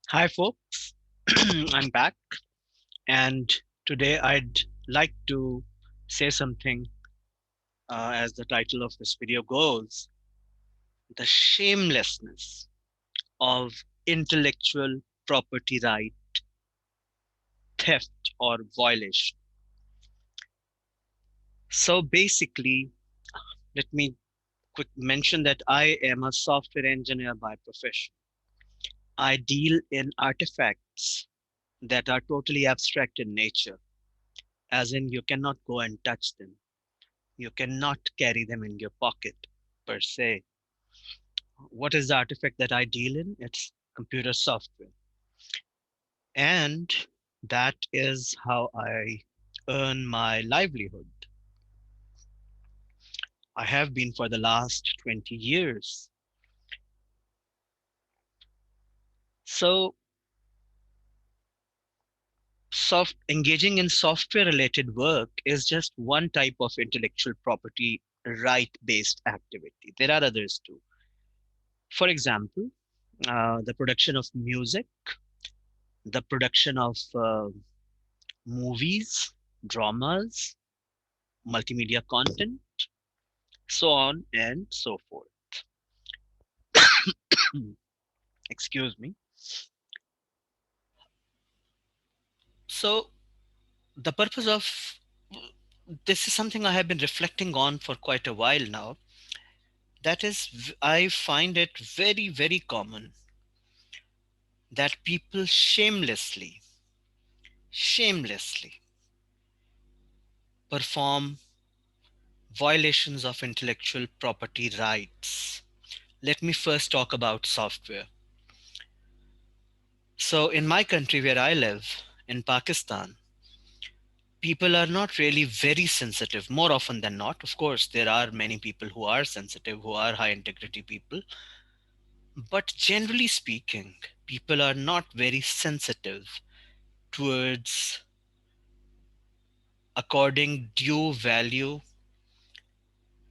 Hi, folks. I'm back, and today I'd like to say something as the title of this video goes: the shamelessness of intellectual property right theft or violation. So, basically, let me quick mention that I am a software engineer by profession. I deal in artifacts that are totally abstract in nature, as in, you cannot go and touch them. You cannot carry them in your pocket per se. What is the artifact that I deal in? It's computer software. And that is how I earn my livelihood. I have been for the last 20 years. So, engaging in software related work is just one type of intellectual property right based activity. There are others too. For example, the production of music, the production of movies, dramas, multimedia content, so on and so forth. Excuse me. So, the purpose of this is something I have been reflecting on for quite a while now. That is, I find it very, very common that people shamelessly perform violations of intellectual property rights. Let me first talk about software. So, in my country where I live, in Pakistan, people are not really very sensitive more often than not. Of course, there are many people who are sensitive, who are high integrity people. But generally speaking, people are not very sensitive towards according due value,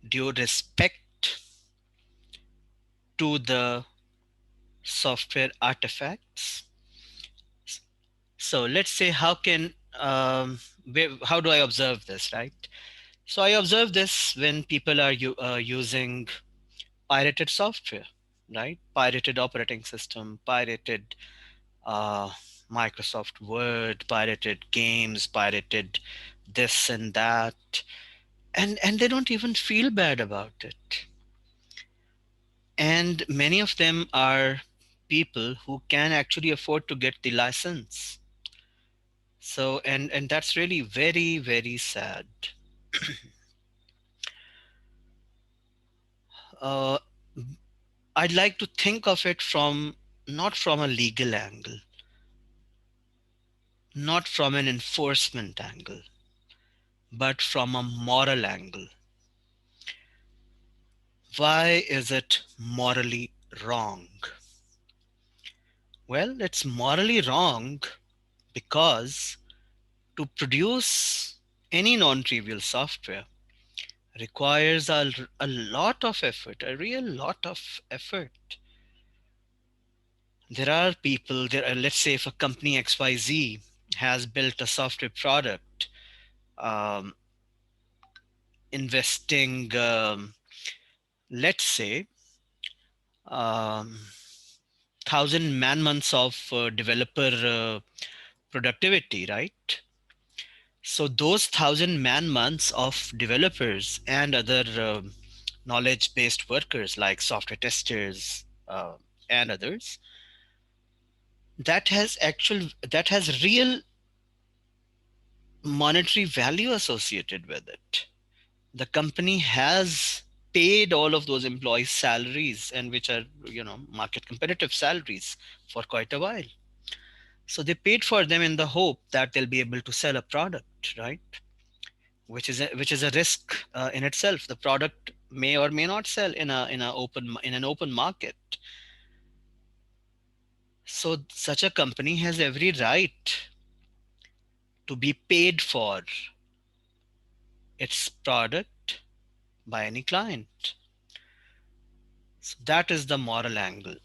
due respect to the software artifacts. So let's say how do I observe this, right? So I observe this when people are using pirated software, right? Pirated operating system, pirated uh, Microsoft Word, pirated games, pirated this and that, and they don't even feel bad about it. And many of them are people who can actually afford to get the license. So and that's really very, very sad. Uh, I'd like to think of it from not from a legal angle, not from an enforcement angle, but from a moral angle. Why is it morally wrong? Well, it's morally wrong because to produce any non trivial software requires a lot of effort, a real lot of effort. There are people, let's say if a company XYZ has built a software product, um, investing, let's say, 1,000 man months of developer productivity, right? So those 1,000 man months of developers and other knowledge based workers like software testers and others, that has real monetary value associated with it. The company has paid all of those employees salaries, and which are market competitive salaries, for quite a while. So they paid for them in the hope that they'll be able to sell a product, right? Which is a risk in itself. The product may or may not sell in an open market. So such a company has every right to be paid for its product by any client. So that is the moral angle.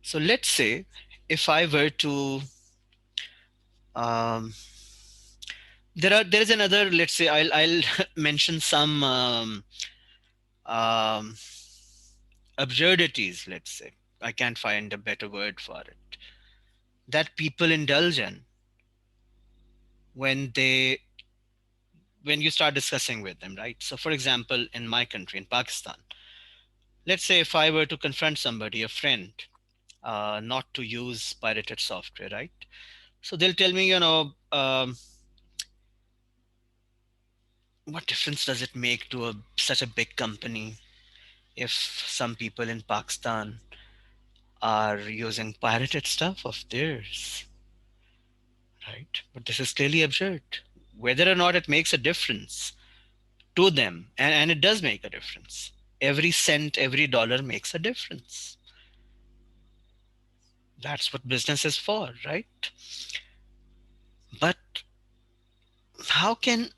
So let's say if I were to um, there is another, let's say I'll mention some um, absurdities, let's say. I can't find a better word for it, that people indulge in when they when you start discussing with them, right? So for example, in my country, in Pakistan, let's say if I were to confront somebody, a friend, not to use pirated software, right? So they'll tell me, what difference does it make to such a big company if some people in Pakistan are using pirated stuff of theirs, right? But this is clearly absurd. Whether or not it makes a difference to them, and it does make a difference. Every cent, every dollar makes a difference. That's what business is for, right? But how can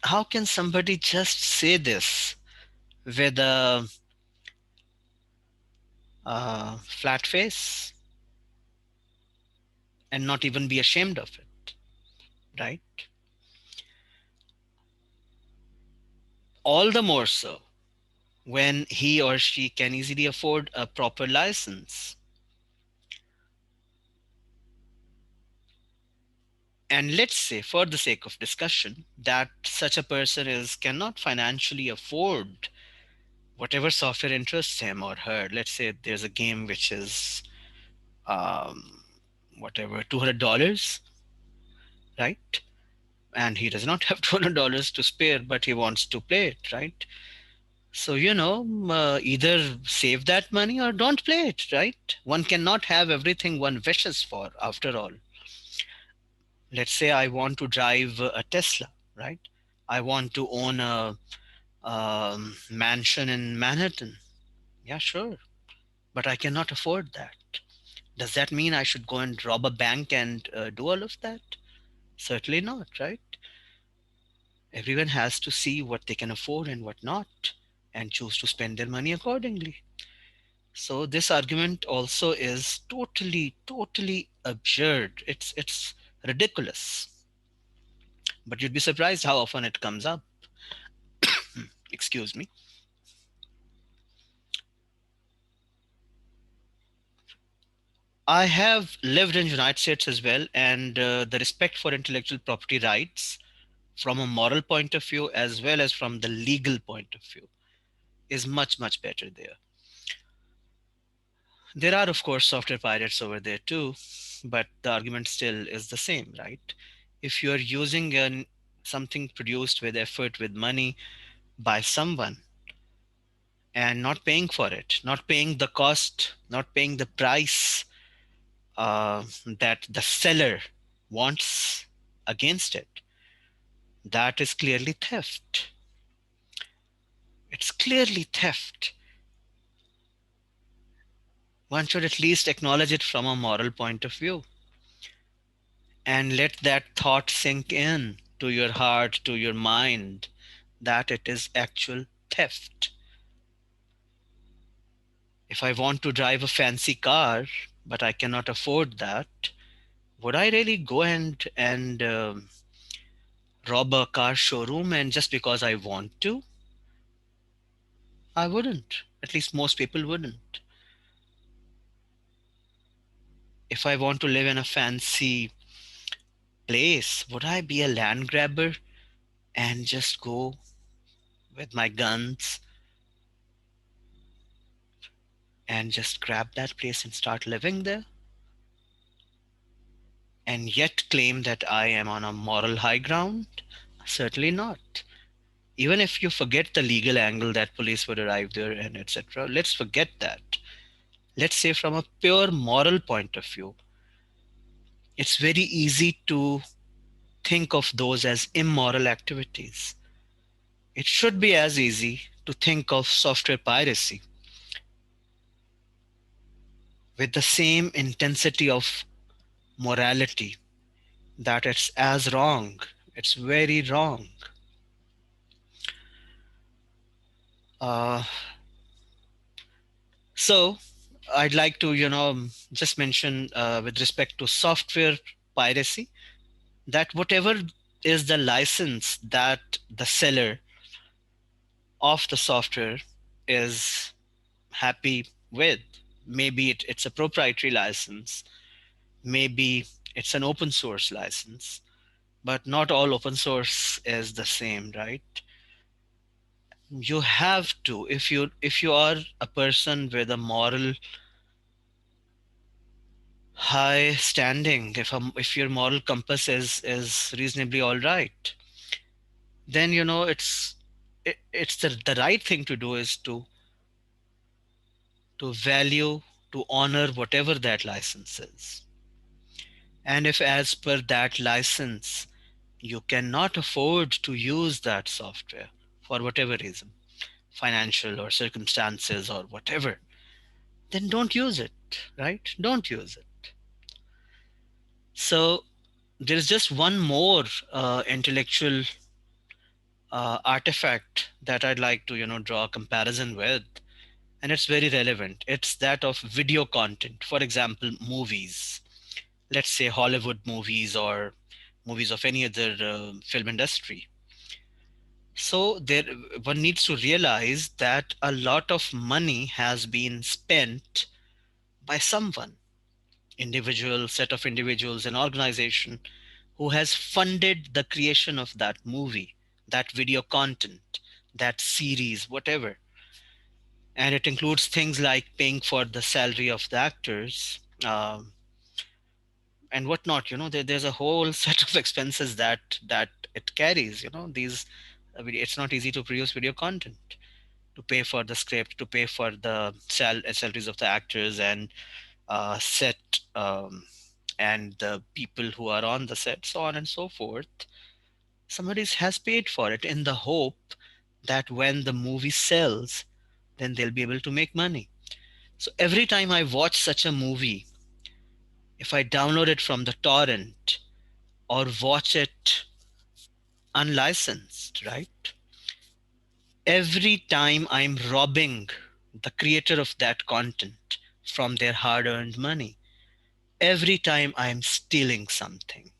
somebody just say this with a flat face and not even be ashamed of it, right? All the more so when he or she can easily afford a proper license. And let's say, for the sake of discussion, that such a person is cannot financially afford whatever software interests him or her. Let's say there's a game which is um, whatever $200, right? And he does not have $200 to spare, but he wants to play it, right? So either save that money or don't play it, right? One cannot have everything one wishes for. After all, let's say I want to drive a Tesla, right? I want to own a mansion in Manhattan. Yeah, sure, but I cannot afford that. Does that mean I should go and rob a bank and do all of that? Certainly not, right? Everyone has to see what they can afford and what not, and choose to spend their money accordingly. So this argument also is totally, totally absurd. It's ridiculous. But you'd be surprised how often it comes up. Excuse me. I have lived in United States as well, and the respect for intellectual property rights from a moral point of view as well as from the legal point of view is much, much better there. There are, of course, software pirates over there too, but the argument still is the same, right? If you're using something produced with effort, with money by someone, and not paying for it, not paying the cost, not paying the price that the seller wants against it, that is clearly theft. It's clearly theft. One should at least acknowledge it from a moral point of view and let that thought sink in to your heart, to your mind, that it is actual theft. If I want to drive a fancy car, but I cannot afford that, would I really go and rob a car showroom and just because I want to? I wouldn't. At least most people wouldn't. If I want to live in a fancy place, would I be a land grabber and just go with my guns and just grab that place and start living there? And yet claim that I am on a moral high ground? Certainly not. Even if you forget the legal angle that police would arrive there and etc., let's forget that. Let's say from a pure moral point of view, it's very easy to think of those as immoral activities. It should be as easy to think of software piracy with the same intensity of morality, that it's as wrong. It's very wrong. Uh, so, I'd like to, just mention with respect to software piracy that whatever is the license that the seller of the software is happy with, maybe it's a proprietary license, maybe it's an open source license, but not all open source is the same, right? You have to, if you are a person with a moral high standing, if your moral compass is reasonably all right, then it's the right thing to do is to value, to honor whatever that license is. And if as per that license you cannot afford to use that software for whatever reason, financial or circumstances or whatever, then don't use it, right? Don't use it. So there's just one more intellectual artifact that I'd like to draw a comparison with, and it's very relevant. It's that of video content. For example, movies. Let's say Hollywood movies or movies of any other film industry. So there, one needs to realize that a lot of money has been spent by someone, individual, set of individuals, an organization who has funded the creation of that movie, that video content, that series, whatever. And it includes things like paying for the salary of the actors, and whatnot. There's a whole set of expenses that it carries. These, I mean, it's not easy to produce video content, to pay for the script, to pay for the salaries of the actors and set, and the people who are on the set, so on and so forth. Somebody has paid for it in the hope that when the movie sells, then they'll be able to make money. So every time I watch such a movie, if I download it from the torrent or watch it unlicensed, right? Every time I'm robbing the creator of that content from their hard earned money. Every time I'm stealing something.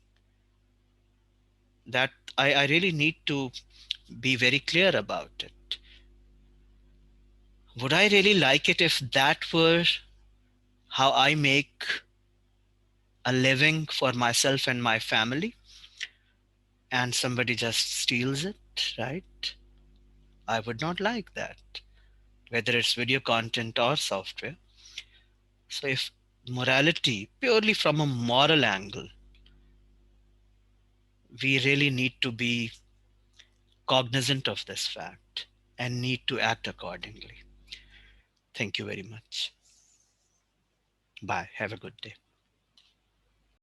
That I really need to be very clear about it. Would I really like it if that were how I make a living for myself and my family and somebody just steals it, right? I would not like that, whether it's video content or software. So, if morality, purely from a moral angle, we really need to be cognizant of this fact and need to act accordingly. Thank you very much. Bye. Have a good day.